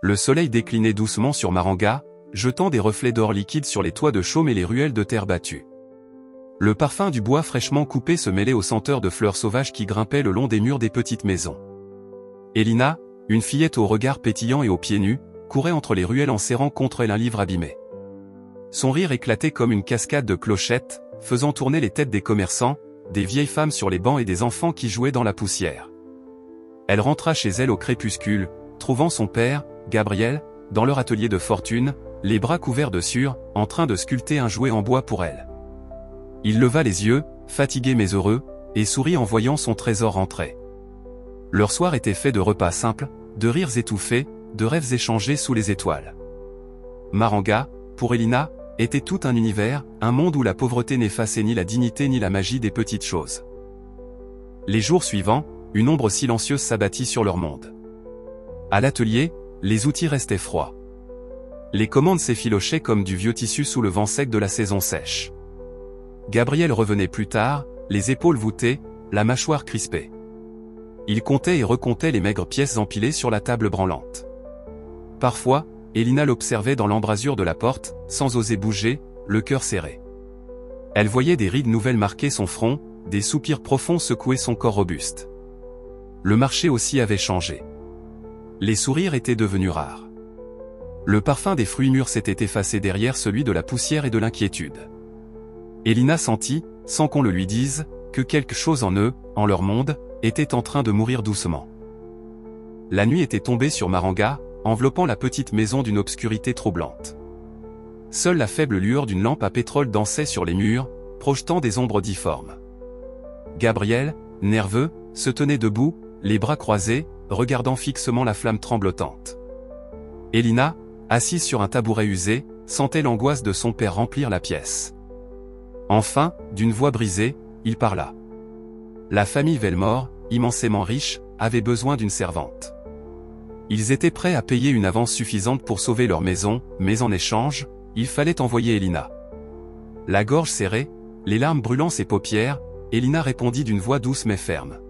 Le soleil déclinait doucement sur Maranga, jetant des reflets d'or liquide sur les toits de chaume et les ruelles de terre battue. Le parfum du bois fraîchement coupé se mêlait aux senteurs de fleurs sauvages qui grimpaient le long des murs des petites maisons. Elina, une fillette au regard pétillant et aux pieds nus, courait entre les ruelles en serrant contre elle un livre abîmé. Son rire éclatait comme une cascade de clochettes, faisant tourner les têtes des commerçants, des vieilles femmes sur les bancs et des enfants qui jouaient dans la poussière. Elle rentra chez elle au crépuscule, trouvant son père, Gabriel, dans leur atelier de fortune, les bras couverts de sueur, en train de sculpter un jouet en bois pour elle. Il leva les yeux, fatigué mais heureux, et sourit en voyant son trésor rentrer. Leur soir était fait de repas simples, de rires étouffés, de rêves échangés sous les étoiles. Maranga, pour Elina, était tout un univers, un monde où la pauvreté n'effaçait ni la dignité ni la magie des petites choses. Les jours suivants, une ombre silencieuse s'abattit sur leur monde. À l'atelier, les outils restaient froids. Les commandes s'effilochaient comme du vieux tissu sous le vent sec de la saison sèche. Gabriel revenait plus tard, les épaules voûtées, la mâchoire crispée. Il comptait et recomptait les maigres pièces empilées sur la table branlante. Parfois, Elina l'observait dans l'embrasure de la porte, sans oser bouger, le cœur serré. Elle voyait des rides nouvelles marquer son front, des soupirs profonds secouer son corps robuste. Le marché aussi avait changé. Les sourires étaient devenus rares. Le parfum des fruits mûrs s'était effacé derrière celui de la poussière et de l'inquiétude. Elina sentit, sans qu'on le lui dise, que quelque chose en eux, en leur monde, était en train de mourir doucement. La nuit était tombée sur Maranga, enveloppant la petite maison d'une obscurité troublante. Seule la faible lueur d'une lampe à pétrole dansait sur les murs, projetant des ombres difformes. Gabriel, nerveux, se tenait debout, les bras croisés, regardant fixement la flamme tremblotante. Elina, assise sur un tabouret usé, sentait l'angoisse de son père remplir la pièce. Enfin, d'une voix brisée, il parla. La famille Velmore, immensément riche, avait besoin d'une servante. Ils étaient prêts à payer une avance suffisante pour sauver leur maison, mais en échange, il fallait envoyer Elina. La gorge serrée, les larmes brûlant ses paupières, Elina répondit d'une voix douce mais ferme.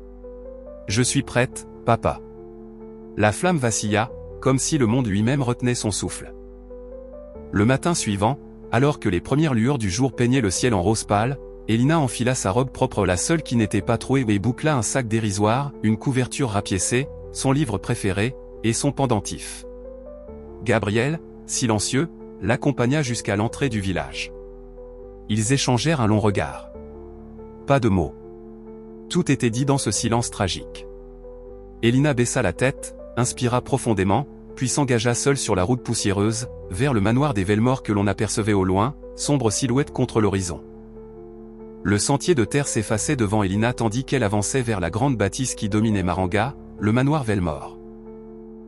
« Je suis prête, papa. » La flamme vacilla, comme si le monde lui-même retenait son souffle. Le matin suivant, alors que les premières lueurs du jour peignaient le ciel en rose pâle, Elina enfila sa robe propre, la seule qui n'était pas trouée, et boucla un sac dérisoire, une couverture rapiécée, son livre préféré, et son pendentif. Gabriel, silencieux, l'accompagna jusqu'à l'entrée du village. Ils échangèrent un long regard. Pas de mots. Tout était dit dans ce silence tragique. Elina baissa la tête, inspira profondément, puis s'engagea seule sur la route poussiéreuse, vers le manoir des Velmore que l'on apercevait au loin, sombre silhouette contre l'horizon. Le sentier de terre s'effaçait devant Elina tandis qu'elle avançait vers la grande bâtisse qui dominait Maranga, le manoir Velmore.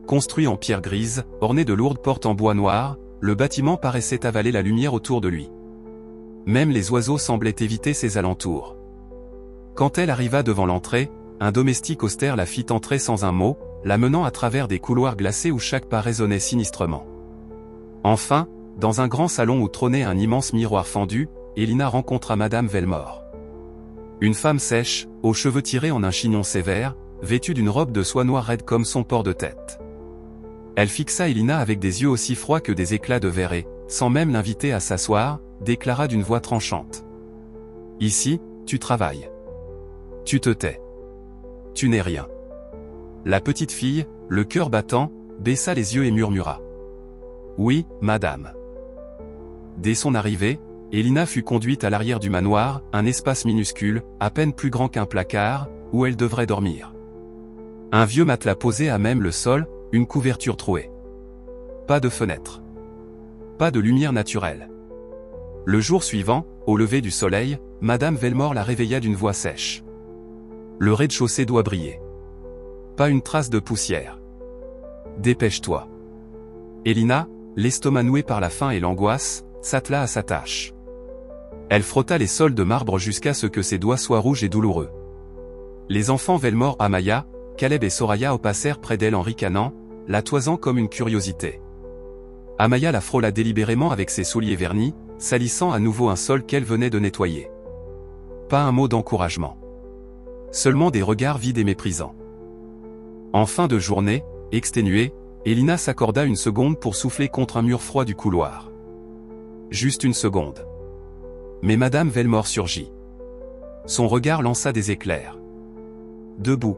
Construit en pierre grise, orné de lourdes portes en bois noir, le bâtiment paraissait avaler la lumière autour de lui. Même les oiseaux semblaient éviter ses alentours. Quand elle arriva devant l'entrée, un domestique austère la fit entrer sans un mot, la menant à travers des couloirs glacés où chaque pas résonnait sinistrement. Enfin, dans un grand salon où trônait un immense miroir fendu, Elina rencontra Madame Velmore. Une femme sèche, aux cheveux tirés en un chignon sévère, vêtue d'une robe de soie noire raide comme son port de tête. Elle fixa Elina avec des yeux aussi froids que des éclats de verre et, sans même l'inviter à s'asseoir, déclara d'une voix tranchante. « Ici, tu travailles. Tu te tais. Tu n'es rien. » La petite fille, le cœur battant, baissa les yeux et murmura. « Oui, madame. » Dès son arrivée, Elina fut conduite à l'arrière du manoir, un espace minuscule, à peine plus grand qu'un placard, où elle devrait dormir. Un vieux matelas posé à même le sol, une couverture trouée. Pas de fenêtre. Pas de lumière naturelle. Le jour suivant, au lever du soleil, Madame Velmore la réveilla d'une voix sèche. Le rez-de-chaussée doit briller. Pas une trace de poussière. Dépêche-toi. Elina, l'estomac noué par la faim et l'angoisse, s'attela à sa tâche. Elle frotta les sols de marbre jusqu'à ce que ses doigts soient rouges et douloureux. Les enfants Velmore, Amaya, Caleb et Soraya passèrent près d'elle en ricanant, la toisant comme une curiosité. Amaya la frôla délibérément avec ses souliers vernis, salissant à nouveau un sol qu'elle venait de nettoyer. Pas un mot d'encouragement. Seulement des regards vides et méprisants. En fin de journée, exténuée, Elina s'accorda une seconde pour souffler contre un mur froid du couloir. Juste une seconde. Mais Madame Velmore surgit. Son regard lança des éclairs. Debout.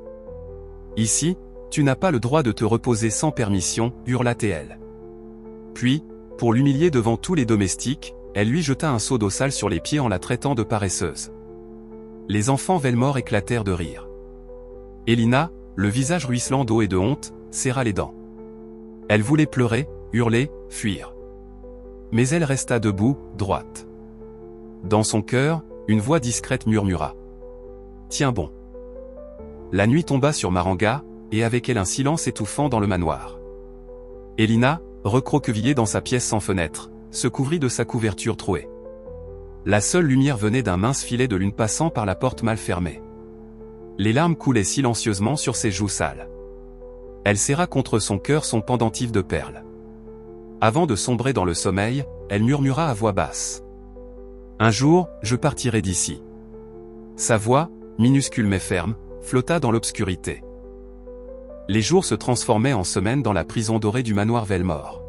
Ici, tu n'as pas le droit de te reposer sans permission, hurla-t-elle. Puis, pour l'humilier devant tous les domestiques, elle lui jeta un seau d'eau sale sur les pieds en la traitant de paresseuse. Les enfants Velmore éclatèrent de rire. Elina, le visage ruisselant d'eau et de honte, serra les dents. Elle voulait pleurer, hurler, fuir. Mais elle resta debout, droite. Dans son cœur, une voix discrète murmura. « Tiens bon. » La nuit tomba sur Maranga, et avec elle un silence étouffant dans le manoir. Elina, recroquevillée dans sa pièce sans fenêtre, se couvrit de sa couverture trouée. La seule lumière venait d'un mince filet de lune passant par la porte mal fermée. Les larmes coulaient silencieusement sur ses joues sales. Elle serra contre son cœur son pendentif de perles. Avant de sombrer dans le sommeil, elle murmura à voix basse. « Un jour, je partirai d'ici. » Sa voix, minuscule mais ferme, flotta dans l'obscurité. Les jours se transformaient en semaines dans la prison dorée du manoir Velmore.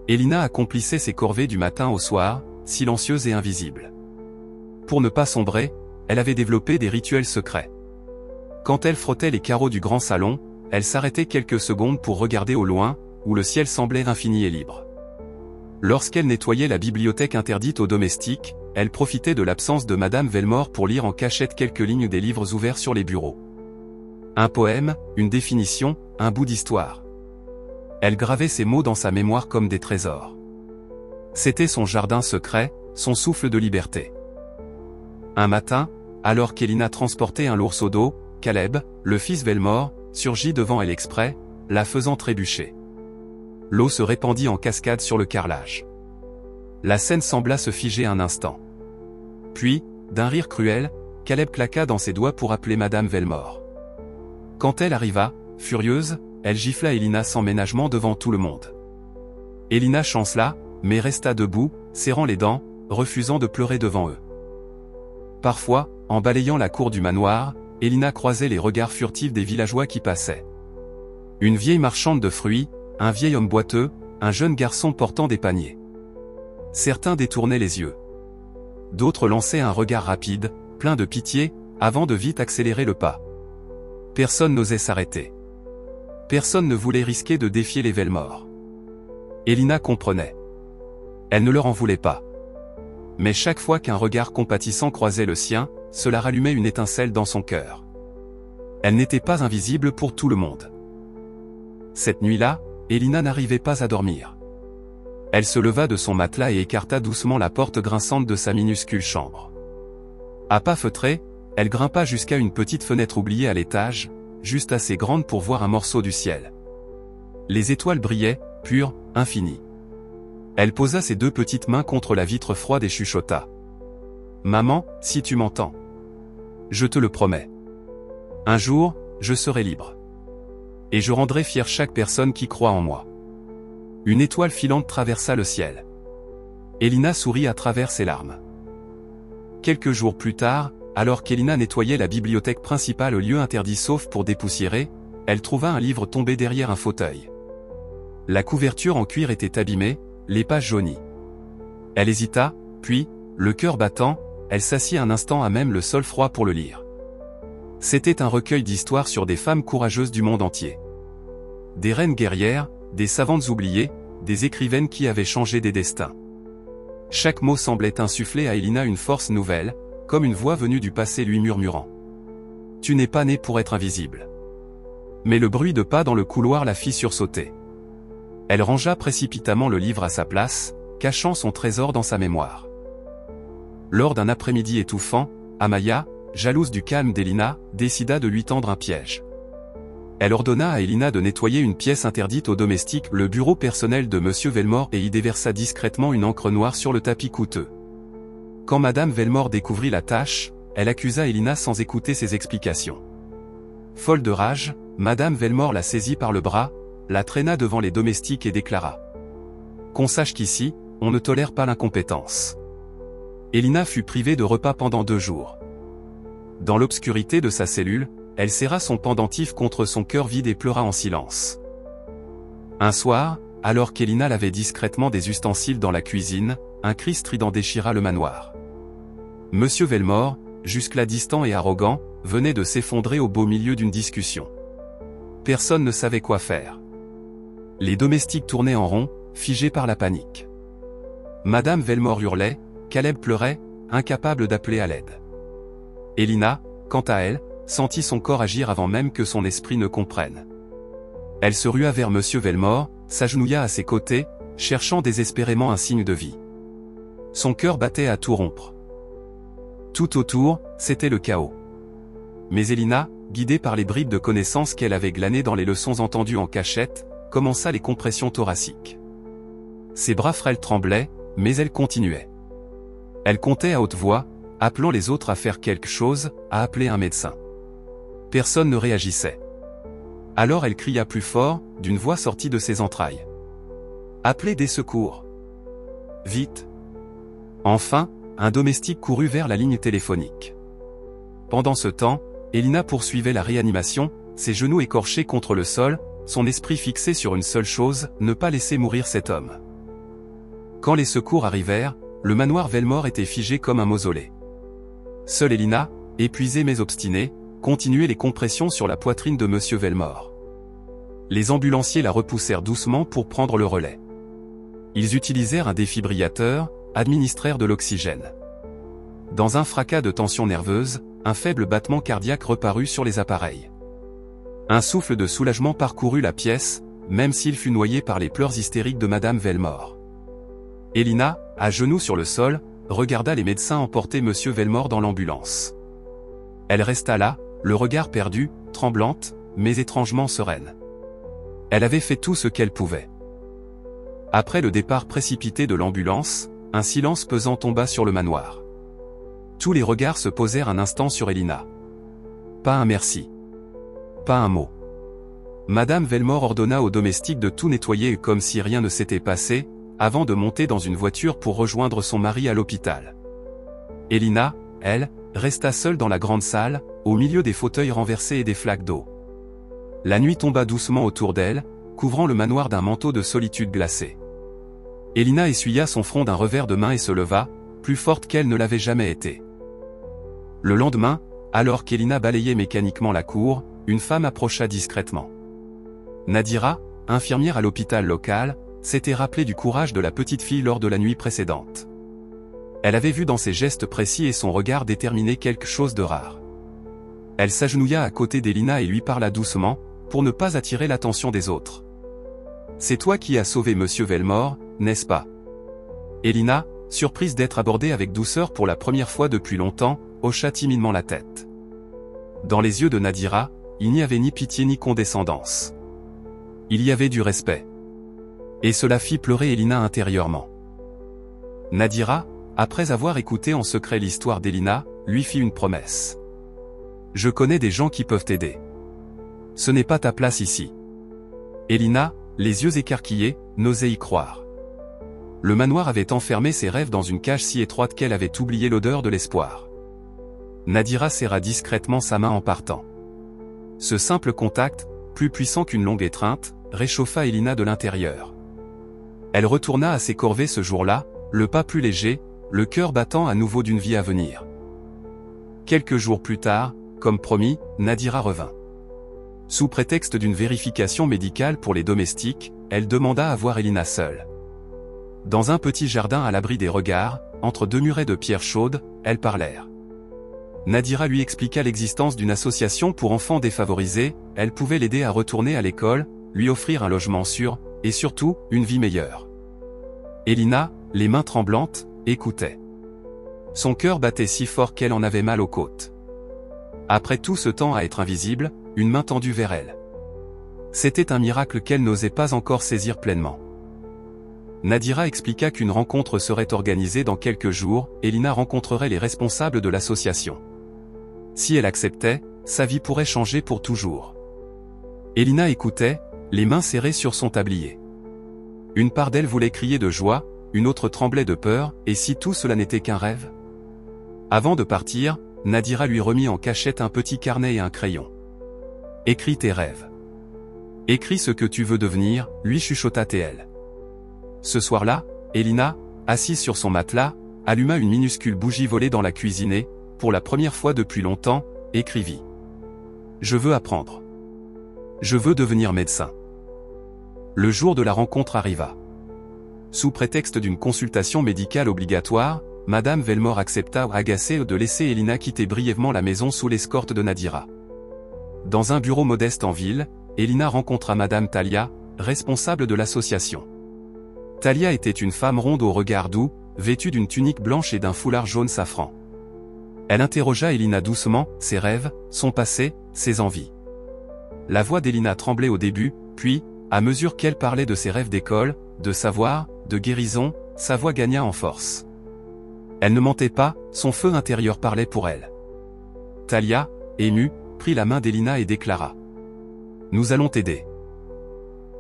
Elina accomplissait ses corvées du matin au soir, silencieuse et invisible. Pour ne pas sombrer, elle avait développé des rituels secrets. Quand elle frottait les carreaux du grand salon, elle s'arrêtait quelques secondes pour regarder au loin, où le ciel semblait infini et libre. Lorsqu'elle nettoyait la bibliothèque interdite aux domestiques, elle profitait de l'absence de Madame Velmore pour lire en cachette quelques lignes des livres ouverts sur les bureaux. Un poème, une définition, un bout d'histoire. Elle gravait ces mots dans sa mémoire comme des trésors. C'était son jardin secret, son souffle de liberté. Un matin, alors qu'Elina transportait un lourd seau d'eau, Caleb, le fils Velmore, surgit devant elle exprès, la faisant trébucher. L'eau se répandit en cascade sur le carrelage. La scène sembla se figer un instant. Puis, d'un rire cruel, Caleb claqua dans ses doigts pour appeler Madame Velmore. Quand elle arriva, furieuse, elle gifla Elina sans ménagement devant tout le monde. Elina chancela, mais resta debout, serrant les dents, refusant de pleurer devant eux. Parfois, en balayant la cour du manoir, Elina croisait les regards furtifs des villageois qui passaient. Une vieille marchande de fruits, un vieil homme boiteux, un jeune garçon portant des paniers. Certains détournaient les yeux. D'autres lançaient un regard rapide, plein de pitié, avant de vite accélérer le pas. Personne n'osait s'arrêter. Personne ne voulait risquer de défier les Velmore. Elina comprenait. Elle ne leur en voulait pas. Mais chaque fois qu'un regard compatissant croisait le sien, cela rallumait une étincelle dans son cœur. Elle n'était pas invisible pour tout le monde. Cette nuit-là, Elina n'arrivait pas à dormir. Elle se leva de son matelas et écarta doucement la porte grinçante de sa minuscule chambre. À pas feutrés, elle grimpa jusqu'à une petite fenêtre oubliée à l'étage, juste assez grande pour voir un morceau du ciel. Les étoiles brillaient, pures, infinies. Elle posa ses deux petites mains contre la vitre froide et chuchota. « Maman, si tu m'entends. Je te le promets. Un jour, je serai libre. Et je rendrai fière chaque personne qui croit en moi. » Une étoile filante traversa le ciel. Elina sourit à travers ses larmes. Quelques jours plus tard, alors qu'Elina nettoyait la bibliothèque principale au lieu interdit sauf pour dépoussiérer, elle trouva un livre tombé derrière un fauteuil. La couverture en cuir était abîmée, les pages jaunies. Elle hésita, puis, le cœur battant, elle s'assit un instant à même le sol froid pour le lire. C'était un recueil d'histoires sur des femmes courageuses du monde entier. Des reines guerrières, des savantes oubliées, des écrivaines qui avaient changé des destins. Chaque mot semblait insuffler à Elina une force nouvelle, comme une voix venue du passé lui murmurant. « Tu n'es pas née pour être invisible. » Mais le bruit de pas dans le couloir la fit sursauter. Elle rangea précipitamment le livre à sa place, cachant son trésor dans sa mémoire. Lors d'un après-midi étouffant, Amaya, jalouse du calme d'Elina, décida de lui tendre un piège. Elle ordonna à Elina de nettoyer une pièce interdite aux domestiques, le bureau personnel de Monsieur Velmore, et y déversa discrètement une encre noire sur le tapis coûteux. Quand Madame Velmore découvrit la tâche, elle accusa Elina sans écouter ses explications. Folle de rage, Madame Velmore la saisit par le bras, la traîna devant les domestiques et déclara. « Qu'on sache qu'ici, on ne tolère pas l'incompétence. » Elina fut privée de repas pendant 2 jours. Dans l'obscurité de sa cellule, elle serra son pendentif contre son cœur vide et pleura en silence. Un soir, alors qu'Elina lavait discrètement des ustensiles dans la cuisine, un cri strident déchira le manoir. Monsieur Velmore, jusque-là distant et arrogant, venait de s'effondrer au beau milieu d'une discussion. Personne ne savait quoi faire. Les domestiques tournaient en rond, figés par la panique. Madame Velmore hurlait, Caleb pleurait, incapable d'appeler à l'aide. Elina, quant à elle, sentit son corps agir avant même que son esprit ne comprenne. Elle se rua vers Monsieur Velmore, s'agenouilla à ses côtés, cherchant désespérément un signe de vie. Son cœur battait à tout rompre. Tout autour, c'était le chaos. Mais Elina, guidée par les bribes de connaissances qu'elle avait glanées dans les leçons entendues en cachette, commença les compressions thoraciques. Ses bras frêles tremblaient, mais elle continuait. Elle comptait à haute voix, appelant les autres à faire quelque chose, à appeler un médecin. Personne ne réagissait. Alors elle cria plus fort, d'une voix sortie de ses entrailles. « Appelez des secours ! Vite !» Enfin, un domestique courut vers la ligne téléphonique. Pendant ce temps, Elina poursuivait la réanimation, ses genoux écorchés contre le sol, son esprit fixé sur une seule chose, ne pas laisser mourir cet homme. Quand les secours arrivèrent, le manoir Velmore était figé comme un mausolée. Seule Elina, épuisée mais obstinée, continuait les compressions sur la poitrine de Monsieur Velmore. Les ambulanciers la repoussèrent doucement pour prendre le relais. Ils utilisèrent un défibrillateur, administrèrent de l'oxygène. Dans un fracas de tension nerveuse, un faible battement cardiaque reparut sur les appareils. Un souffle de soulagement parcourut la pièce, même s'il fut noyé par les pleurs hystériques de Madame Velmore. Elina, à genoux sur le sol, regarda les médecins emporter Monsieur Velmore dans l'ambulance. Elle resta là, le regard perdu, tremblante, mais étrangement sereine. Elle avait fait tout ce qu'elle pouvait. Après le départ précipité de l'ambulance, un silence pesant tomba sur le manoir. Tous les regards se posèrent un instant sur Elina. Pas un merci. Pas un mot. Madame Velmore ordonna aux domestiques de tout nettoyer comme si rien ne s'était passé, avant de monter dans une voiture pour rejoindre son mari à l'hôpital. Elina, elle, resta seule dans la grande salle, au milieu des fauteuils renversés et des flaques d'eau. La nuit tomba doucement autour d'elle, couvrant le manoir d'un manteau de solitude glacée. Elina essuya son front d'un revers de main et se leva, plus forte qu'elle ne l'avait jamais été. Le lendemain, alors qu'Elina balayait mécaniquement la cour, une femme approcha discrètement. Nadira, infirmière à l'hôpital local, s'était rappelée du courage de la petite fille lors de la nuit précédente. Elle avait vu dans ses gestes précis et son regard déterminé quelque chose de rare. Elle s'agenouilla à côté d'Elina et lui parla doucement, pour ne pas attirer l'attention des autres. « C'est toi qui as sauvé Monsieur Velmore, n'est-ce pas ?» Elina, surprise d'être abordée avec douceur pour la première fois depuis longtemps, hocha timidement la tête. Dans les yeux de Nadira, il n'y avait ni pitié ni condescendance. Il y avait du respect. Et cela fit pleurer Elina intérieurement. Nadira, après avoir écouté en secret l'histoire d'Elina, lui fit une promesse. « Je connais des gens qui peuvent t'aider. Ce n'est pas ta place ici. » Elina, les yeux écarquillés, n'osait y croire. Le manoir avait enfermé ses rêves dans une cage si étroite qu'elle avait oublié l'odeur de l'espoir. Nadira serra discrètement sa main en partant. Ce simple contact, plus puissant qu'une longue étreinte, réchauffa Elina de l'intérieur. Elle retourna à ses corvées ce jour-là, le pas plus léger, le cœur battant à nouveau d'une vie à venir. Quelques jours plus tard, comme promis, Nadira revint. Sous prétexte d'une vérification médicale pour les domestiques, elle demanda à voir Elina seule. Dans un petit jardin à l'abri des regards, entre deux murets de pierre chaude, elles parlèrent. Nadira lui expliqua l'existence d'une association pour enfants défavorisés, elle pouvait l'aider à retourner à l'école, lui offrir un logement sûr, et surtout, une vie meilleure. Elina, les mains tremblantes, écoutait. Son cœur battait si fort qu'elle en avait mal aux côtes. Après tout ce temps à être invisible, une main tendue vers elle. C'était un miracle qu'elle n'osait pas encore saisir pleinement. Nadira expliqua qu'une rencontre serait organisée dans quelques jours, Elina rencontrerait les responsables de l'association. Si elle acceptait, sa vie pourrait changer pour toujours. Elina écoutait, les mains serrées sur son tablier. Une part d'elle voulait crier de joie, une autre tremblait de peur, et si tout cela n'était qu'un rêve? Avant de partir, Nadira lui remit en cachette un petit carnet et un crayon. « Écris tes rêves. Écris ce que tu veux devenir, lui chuchota TL. Ce soir-là, Elina, assise sur son matelas, alluma une minuscule bougie volée dans la cuisine et, pour la première fois depuis longtemps, écrivit. Je veux apprendre. Je veux devenir médecin. Le jour de la rencontre arriva. Sous prétexte d'une consultation médicale obligatoire, Madame Velmore accepta agacée de laisser Elina quitter brièvement la maison sous l'escorte de Nadira. Dans un bureau modeste en ville, Elina rencontra Madame Thalia, responsable de l'association. Thalia était une femme ronde au regard doux, vêtue d'une tunique blanche et d'un foulard jaune safran. Elle interrogea Elina doucement, ses rêves, son passé, ses envies. La voix d'Elina tremblait au début, puis, à mesure qu'elle parlait de ses rêves d'école, de savoir, de guérison, sa voix gagna en force. Elle ne mentait pas, son feu intérieur parlait pour elle. Thalia, émue, prit la main d'Elina et déclara. Nous allons t'aider.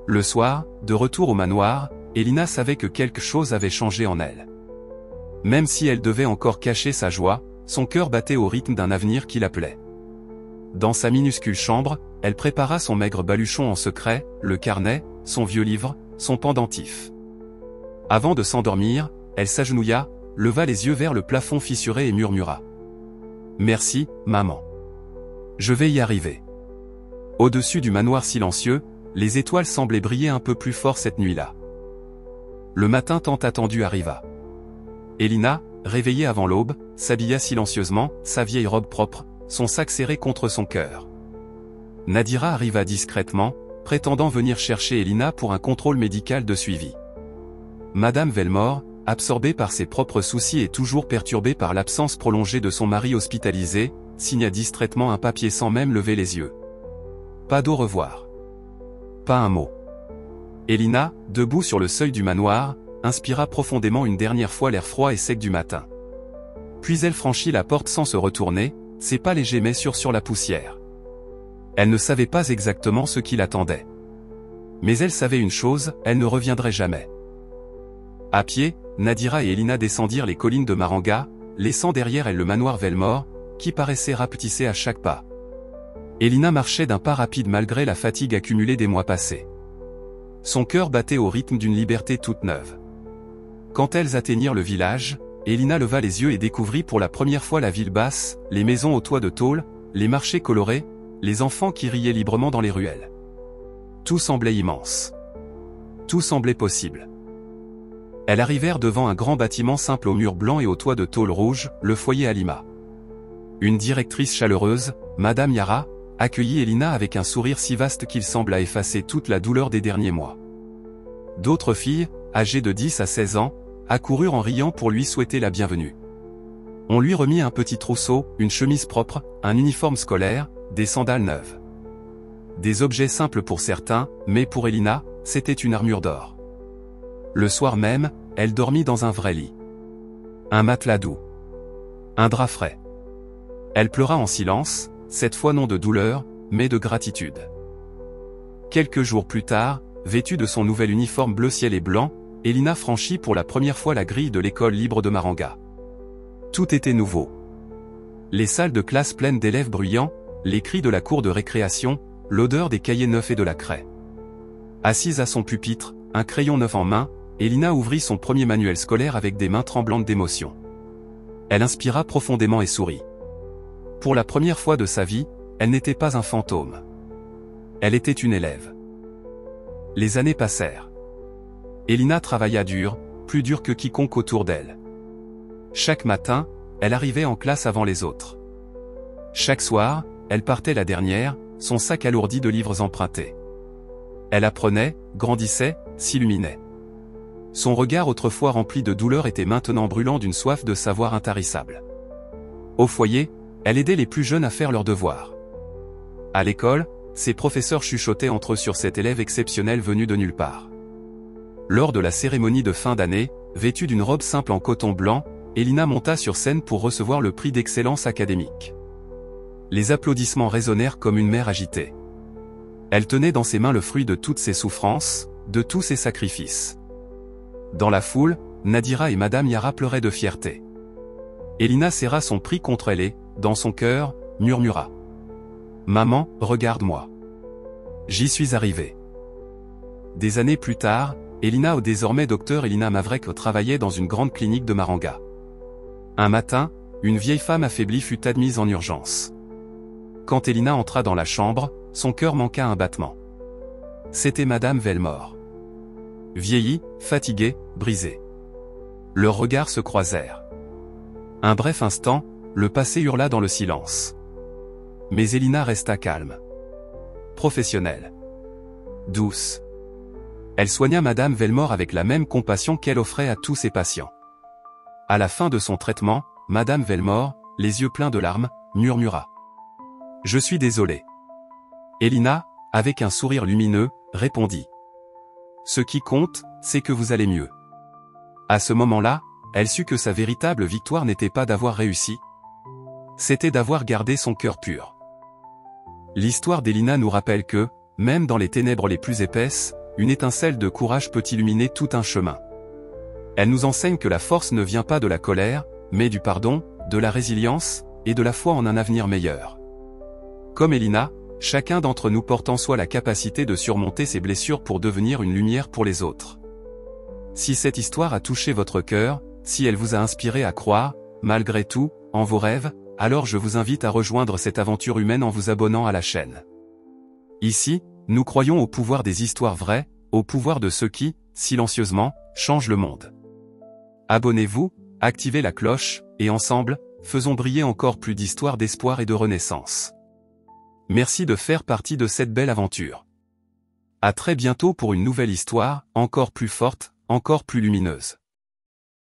Le soir, de retour au manoir, Elina savait que quelque chose avait changé en elle. Même si elle devait encore cacher sa joie, son cœur battait au rythme d'un avenir qui l'appelait. Dans sa minuscule chambre, elle prépara son maigre baluchon en secret, le carnet, son vieux livre, son pendentif. Avant de s'endormir, elle s'agenouilla, leva les yeux vers le plafond fissuré et murmura. Merci, maman. Je vais y arriver. Au-dessus du manoir silencieux, les étoiles semblaient briller un peu plus fort cette nuit-là. Le matin tant attendu arriva. Elina, réveillée avant l'aube, s'habilla silencieusement, sa vieille robe propre, son sac serré contre son cœur. Nadira arriva discrètement, prétendant venir chercher Elina pour un contrôle médical de suivi. Madame Velmore, absorbée par ses propres soucis et toujours perturbée par l'absence prolongée de son mari hospitalisé, signa distraitement un papier sans même lever les yeux. Pas d'au revoir. Pas un mot. Elina, debout sur le seuil du manoir, inspira profondément une dernière fois l'air froid et sec du matin. Puis elle franchit la porte sans se retourner, ses pas légers mais sûrs sur la poussière. Elle ne savait pas exactement ce qui l'attendait. Mais elle savait une chose, elle ne reviendrait jamais. À pied, Nadira et Elina descendirent les collines de Maranga, laissant derrière elle le manoir Velmore, qui paraissait rapetisser à chaque pas. Elina marchait d'un pas rapide malgré la fatigue accumulée des mois passés. Son cœur battait au rythme d'une liberté toute neuve. Quand elles atteignirent le village, Elina leva les yeux et découvrit pour la première fois la ville basse, les maisons aux toits de tôle, les marchés colorés, les enfants qui riaient librement dans les ruelles. Tout semblait immense. Tout semblait possible. Elles arrivèrent devant un grand bâtiment simple aux murs blancs et aux toits de tôle rouge, le foyer Alima. Une directrice chaleureuse, Madame Yara, accueillit Elina avec un sourire si vaste qu'il sembla effacer toute la douleur des derniers mois. D'autres filles, âgées de 10 à 16 ans, accoururent en riant pour lui souhaiter la bienvenue. On lui remit un petit trousseau, une chemise propre, un uniforme scolaire, des sandales neuves. Des objets simples pour certains, mais pour Elina, c'était une armure d'or. Le soir même, elle dormit dans un vrai lit. Un matelas doux. Un drap frais. Elle pleura en silence, cette fois non de douleur, mais de gratitude. Quelques jours plus tard, vêtue de son nouvel uniforme bleu ciel et blanc, Elina franchit pour la première fois la grille de l'école libre de Maranga. Tout était nouveau. Les salles de classe pleines d'élèves bruyants, les cris de la cour de récréation, l'odeur des cahiers neufs et de la craie. Assise à son pupitre, un crayon neuf en main, Elina ouvrit son premier manuel scolaire avec des mains tremblantes d'émotion. Elle inspira profondément et sourit. Pour la première fois de sa vie, elle n'était pas un fantôme. Elle était une élève. Les années passèrent. Elina travailla dur, plus dur que quiconque autour d'elle. Chaque matin, elle arrivait en classe avant les autres. Chaque soir, elle partait la dernière, son sac alourdi de livres empruntés. Elle apprenait, grandissait, s'illuminait. Son regard autrefois rempli de douleur était maintenant brûlant d'une soif de savoir intarissable. Au foyer, elle aidait les plus jeunes à faire leurs devoirs. À l'école, ses professeurs chuchotaient entre eux sur cet élève exceptionnel venu de nulle part. Lors de la cérémonie de fin d'année, vêtue d'une robe simple en coton blanc, Elina monta sur scène pour recevoir le prix d'excellence académique. Les applaudissements résonnèrent comme une mer agitée. Elle tenait dans ses mains le fruit de toutes ses souffrances, de tous ses sacrifices. Dans la foule, Nadira et Madame Yara pleuraient de fierté. Elina serra son prix contre elle et, dans son cœur, murmura. « Maman, regarde-moi. J'y suis arrivée. » Des années plus tard, Elina, désormais docteur Elina Mavrek, travaillait dans une grande clinique de Maranga. Un matin, une vieille femme affaiblie fut admise en urgence. Quand Elina entra dans la chambre, son cœur manqua un battement. C'était Madame Velmore. Vieillie, fatiguée, brisée. Leurs regards se croisèrent. Un bref instant, le passé hurla dans le silence. Mais Elina resta calme. Professionnelle. Douce. Elle soigna Madame Velmore avec la même compassion qu'elle offrait à tous ses patients. À la fin de son traitement, Madame Velmore, les yeux pleins de larmes, murmura. « Je suis désolée. » Elina, avec un sourire lumineux, répondit. « Ce qui compte, c'est que vous allez mieux. » À ce moment-là, elle sut que sa véritable victoire n'était pas d'avoir réussi. C'était d'avoir gardé son cœur pur. L'histoire d'Elina nous rappelle que, même dans les ténèbres les plus épaisses, une étincelle de courage peut illuminer tout un chemin. Elle nous enseigne que la force ne vient pas de la colère, mais du pardon, de la résilience, et de la foi en un avenir meilleur. Comme Elina, chacun d'entre nous porte en soi la capacité de surmonter ses blessures pour devenir une lumière pour les autres. Si cette histoire a touché votre cœur, si elle vous a inspiré à croire, malgré tout, en vos rêves, alors je vous invite à rejoindre cette aventure humaine en vous abonnant à la chaîne. Ici, nous croyons au pouvoir des histoires vraies, au pouvoir de ceux qui, silencieusement, changent le monde. Abonnez-vous, activez la cloche, et ensemble, faisons briller encore plus d'histoires d'espoir et de renaissance. Merci de faire partie de cette belle aventure. À très bientôt pour une nouvelle histoire, encore plus forte, encore plus lumineuse.